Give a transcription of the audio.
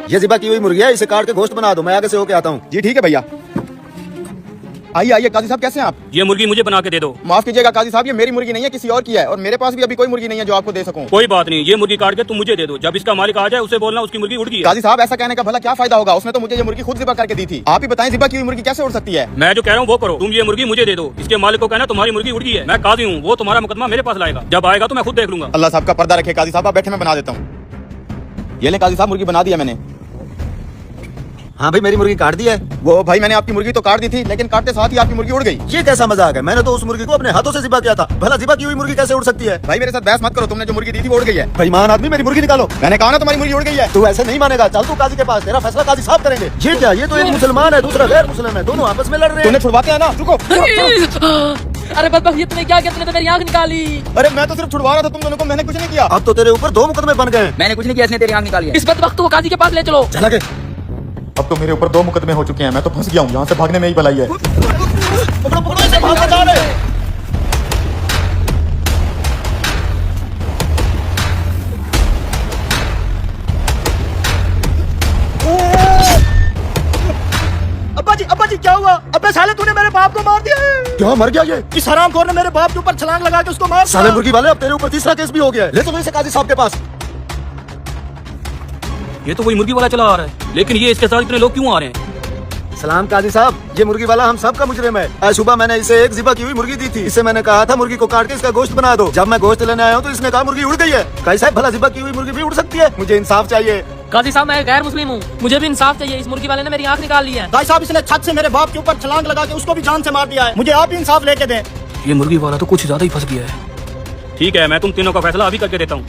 ये ज़िबा की हुई मुर्गी है, इसे काट के गोश्त बना दो, मैं आगे से होके आता हूँ। जी ठीक है भैया। आइए आइए काजी साहब, कैसे हैं आप? ये मुर्गी मुझे बना के दे दो। माफ कीजिएगा काजी साहब, ये मेरी मुर्गी नहीं है, किसी और की है, और मेरे पास भी अभी कोई मुर्गी नहीं है जो आपको दे सकूं। कोई बात नहीं, ये मुर्गी काट के तुम मुझे दे दो। जब इसका मालिक आ जाए उसे बोलना उसकी मुर्गी उड़ गई है। काजी साहब ऐसा कहने का भला क्या फायदा होगा, उसने तो मुझे ये मुर्गी खुद ज़िबा करके दी थी। आप ही बताएं ज़िबा की हुई मुर्गी कैसे उड़ सकती है? मैं जो कह रहा हूँ वो करो, तुम ये मुर्गी मुझे दे दो। इसके मालिक को कहना तुम्हारी मुर्गी उड़ गई है। मैं काजी हूँ, वो तुम्हारा मुकदमा मेरे पास लाएगा। जब आएगा तो मैं खुद देख लूंगा। अल्लाह साहब का पर्दा रखे काजी साहब, आप बैठे, मैं बना देता हूँ। ये ले काजी साहब, मुर्गी बना दिया मैंने। हाँ भाई, मेरी मुर्गी काट दी है। वो भाई मैंने आपकी मुर्गी तो काट दी थी, लेकिन काटते साथ ही आपकी मुर्गी उड़ गई। ये कैसा मजाक है? मैंने तो उस मुर्गी को अपने हाथों से ज़िबा किया था। भला ज़िबा की हुई मुर्गी कैसे उड़ सकती है? भाई मेरे साथ बहस मत करो, तुमने जो मुर्गी दी थी वो उड़ गई है। बेईमान आदमी, मेरी मुर्गी निकालो। मैंने कहा ना तुम्हारी मुर्गी उड़ गई है। तू ऐसे नहीं मानेगा, चल तू काजी के पास, तेरा फैसला काजी साहब करेंगे। ये क्या? ये तो एक मुसलमान है, दूसरा गैर मुस्लिम है, दोनों आपस में लड़ रहे तूने हैं। छुड़वाते हैं ना, रुको। अरे बदबख्त, ये तूने क्या किया? तूने तो मेरी आंख निकाली। अरे मैं तो सिर्फ छुड़वा रहा था तुम दोनों को, मैंने कुछ नहीं किया। अब तो तेरे ऊपर 2 मुकदमे बन गए। मैंने कुछ नहीं किया, इसने तेरी आंख निकाली है। इस बदबख्त को काजी के पास ले चलो। चला के अब तो मेरे ऊपर 2 मुकदमे हो चुके हैं, मैं तो फंस गया हूँ, यहाँ से भागने में ही भलाई है। पकड़ो पकड़ो इसे, भाग बचा ले। अब्बा जी क्या हुआ? अबे साले तूने मेरे बाप को मार दिया है। क्या मर गया ये? इस हरामखोर ने मेरे बाप के ऊपर छलांग लगा के उसको मार दिया। साले मुर्गी वाले, अब तेरे ऊपर तीसरा केस भी हो गया है। ले चलो इसे काजी साहब के पास। ये तो वही मुर्गी वाला चला आ रहा है, लेकिन ये इसके साथ इतने लोग क्यों आ रहे हैं? सलाम काजी साहब, ये मुर्गी वाला हम सब का मुजरिम है। आज सुबह मैंने इसे एक ज़िबा की हुई मुर्गी दी थी। इसे मैंने कहा था मुर्गी को काट के इसका गोश्त बना दो। जब मैं गोश्त लेने आया हूँ तो इसने कहा मुर्गी उड़ गई है। काजी साहब, भला ज़िबा की हुई मुर्गी भी उड़ सकती है? मुझे इंसाफ चाहिए। काजी साहब, मैं गैर मुस्लिम हूँ, मुझे भी इंसाफ चाहिए। इस मुर्गी वाले ने मेरी आंख निकाल ली है। भाई साहब, इसने छत से मेरे बाप के ऊपर छलांग लगा के उसको भी जान से मार दिया है। मुझे आप ही इंसाफ लेके दें। ये मुर्गी वाला तो कुछ ज्यादा ही फंस गया है। ठीक है, मैं तुम तीनों का फैसला अभी करके देता हूँ।